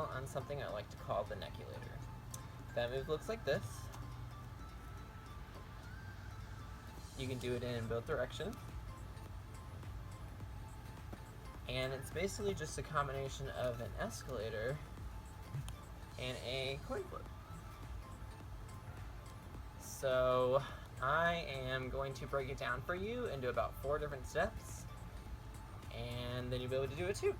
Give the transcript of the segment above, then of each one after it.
tutorial on something I like to call the Neckulator. That move looks like this. You can do it in both directions. And it's basically just a combination of an escalator and a coin flip. So I am going to break it down for you into about 4 different steps, and then you'll be able to do it too.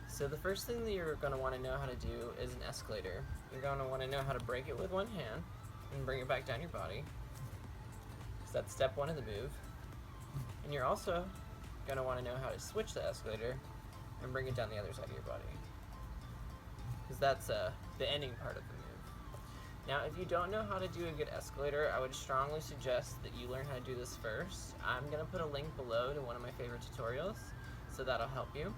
So the first thing that you're going to want to know how to do is an escalator. You're going to want to know how to break it with one hand and bring it back down your body. So that's step 1 of the move. And you're also going to want to know how to switch the escalator and bring it down the other side of your body, because that's the ending part of the move. Now, if you don't know how to do a good escalator, I would strongly suggest that you learn how to do this first. I'm going to put a link below to one of my favorite tutorials, so that'll help you.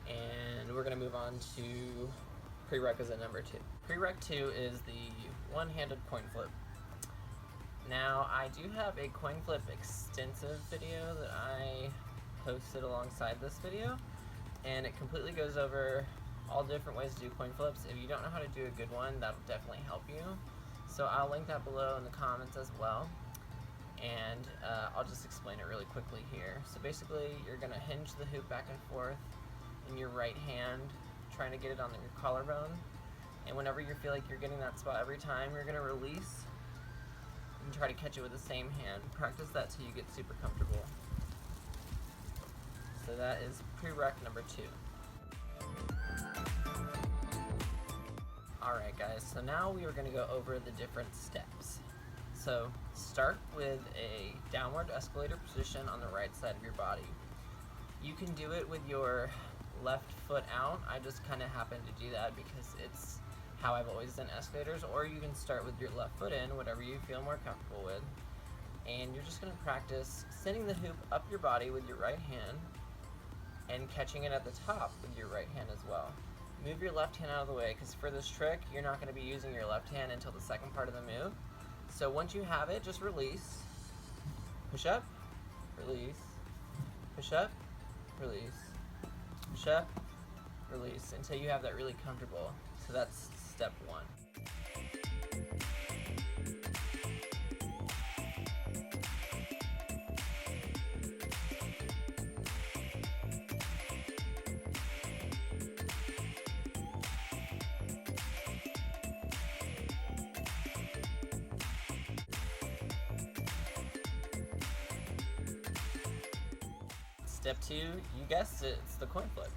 And we're going to move on to prerequisite number 2. Prereq 2 is the one-handed coin flip. Now, I do have a coin flip extensive video that I posted alongside this video, and it completely goes over all different ways to do coin flips. If you don't know how to do a good one, that'll definitely help you. So I'll link that below in the comments as well, and I'll just explain it really quickly here. So basically, you're going to hinge the hoop back and forth in your right hand, trying to get it on your collarbone, and whenever you feel like you're getting that spot every time, you're going to release and try to catch it with the same hand. Practice that till you get super comfortable. So that is prereq number 2. Alright guys, so now we are going to go over the different steps. So start with a downward escalator position on the right side of your body. You can do it with your left foot out. I just kind of happen to do that because it's how I've always done escalators, or you can start with your left foot in, whatever you feel more comfortable with. And you're just going to practice sending the hoop up your body with your right hand and catching it at the top with your right hand as well. Move your left hand out of the way, because for this trick, you're not going to be using your left hand until the second part of the move. So once you have it, just release, push up, release, push up, release, push up, release, until you have that really comfortable. So that's step 1. Step 2, you guessed it, it's the coin flip.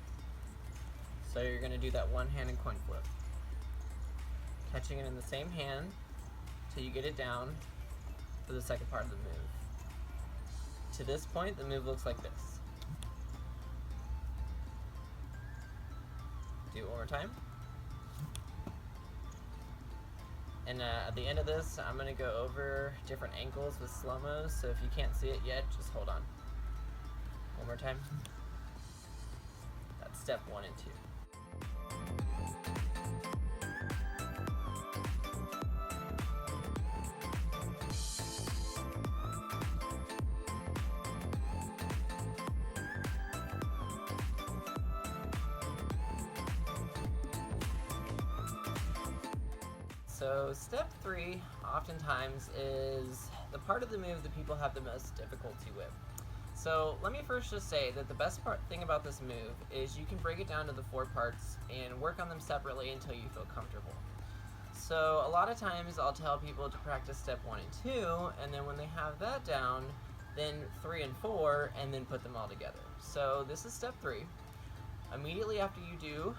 So you're going to do that one-handed coin flip, catching it in the same hand till you get it down for the second part of the move. To this point, the move looks like this. Do it one more time. And at the end of this, I'm going to go over different angles with slow-mos, so if you can't see it yet, just hold on. One more time. That's step 1 and 2. So step 3 oftentimes is the part of the move that people have the most difficulty with. So let me first just say that the best thing about this move is you can break it down to the 4 parts and work on them separately until you feel comfortable. So a lot of times I'll tell people to practice step 1 and 2, and then when they have that down, then 3 and 4, and then put them all together. So this is step 3. Immediately after you do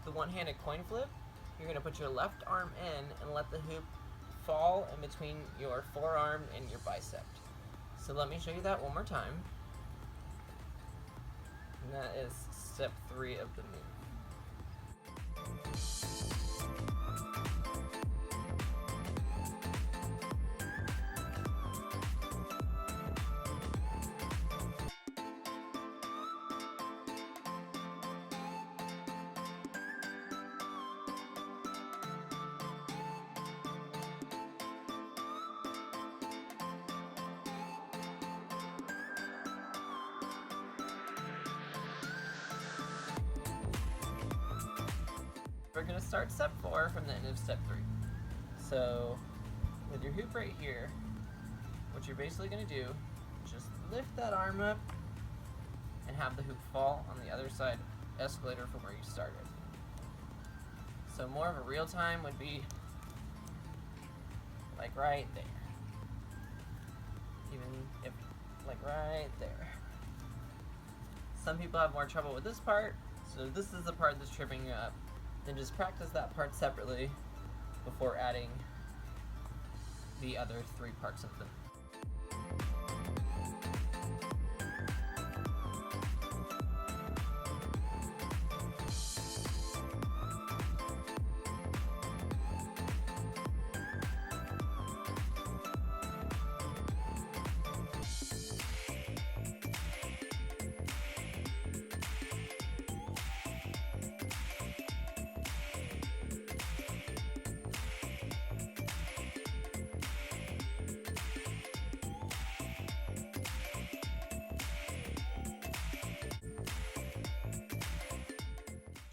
the one-handed coin flip, you're going to put your left arm in and let the hoop fall in between your forearm and your bicep. So let me show you that one more time. And that is step 3 of the move. We're going to start step 4 from the end of step 3. So with your hoop right here, what you're basically going to do, just lift that arm up and have the hoop fall on the other side escalator from where you started. So more of a real time would be like right there. Even if like right there. Some people have more trouble with this part, so this is the part that's tripping you up. Then just practice that part separately before adding the other 3 parts of them.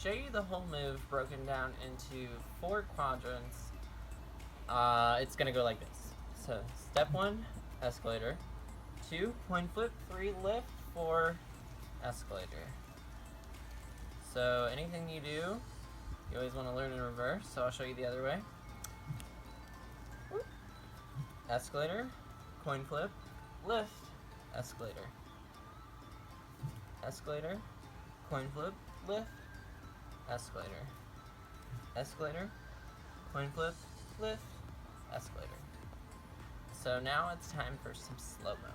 Show you the whole move broken down into 4 quadrants. It's gonna go like this. So step 1, escalator. 2, coin flip. 3, lift. 4, escalator. So anything you do, you always want to learn in reverse, so I'll show you the other way. Escalator, coin flip, lift, escalator. Escalator, coin flip, lift, escalator. Escalator, coin flip, lift, escalator. So now it's time for some slow-mo.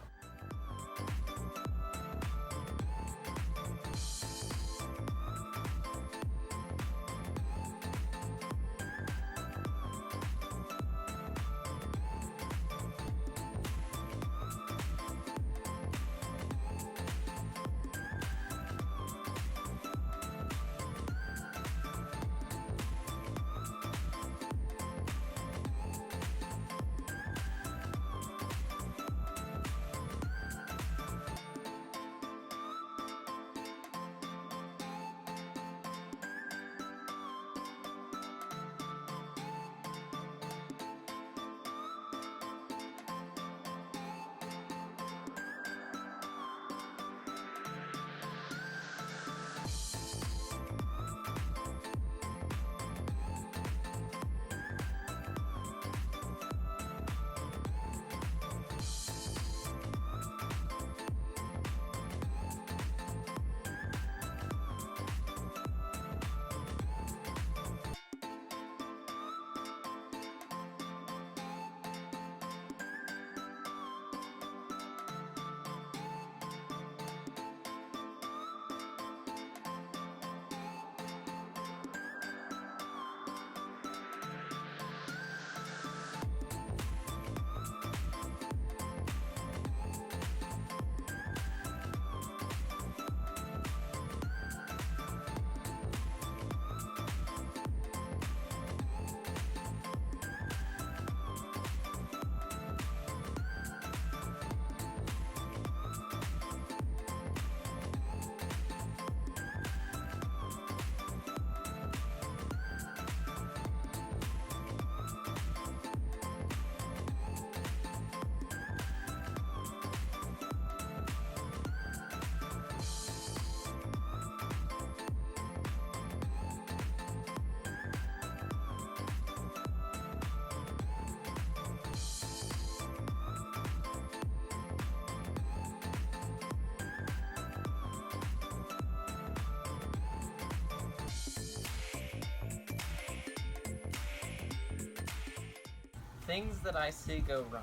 Things that I see go wrong.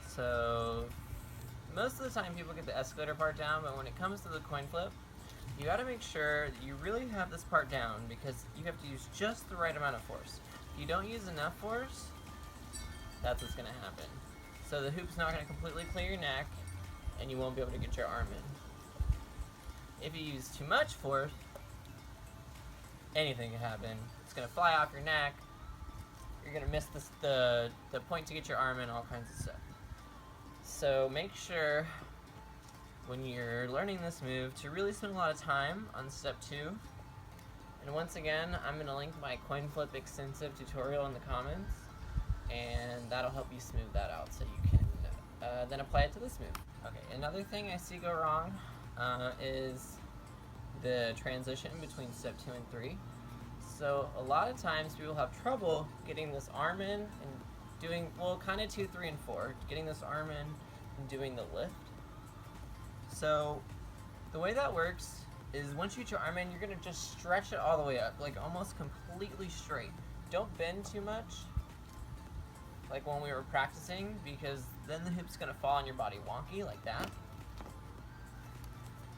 So most of the time people get the escalator part down, but when it comes to the coin flip, you gotta make sure that you really have this part down because you have to use just the right amount of force. If you don't use enough force, that's what's gonna happen. So the hoop's not gonna completely clear your neck and you won't be able to get your arm in. If you use too much force, anything can happen. It's gonna fly off your neck, you're gonna miss the point to get your arm in, all kinds of stuff. So make sure when you're learning this move to really spend a lot of time on step 2 And once again, I'm going to link my Coinflip extensive tutorial in the comments, and that'll help you smooth that out so you can then apply it to this move. Okay, another thing I see go wrong is the transition between step 2 and 3. So a lot of times people have trouble getting this arm in and doing, well, kind of 2, 3, and 4, getting this arm in and doing the lift. So the way that works is once you get your arm in, you're going to just stretch it all the way up, like almost completely straight. Don't bend too much, like when we were practicing, because then the hip's going to fall on your body wonky like that.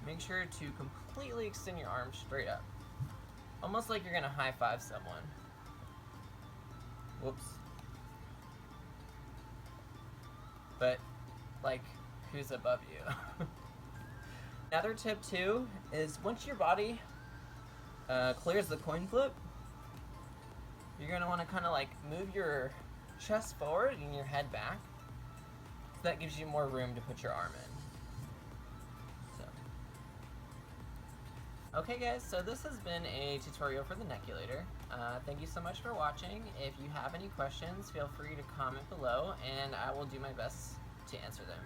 Make sure to completely extend your arm straight up, almost like you're going to high-five someone. Whoops. But, like, who's above you? Another tip, too, is once your body clears the coin flip, you're going to want to kind of, like, move your chest forward and your head back. So that gives you more room to put your arm in. Okay guys, so this has been a tutorial for the Neckulator. Thank you so much for watching. If you have any questions, feel free to comment below and I will do my best to answer them.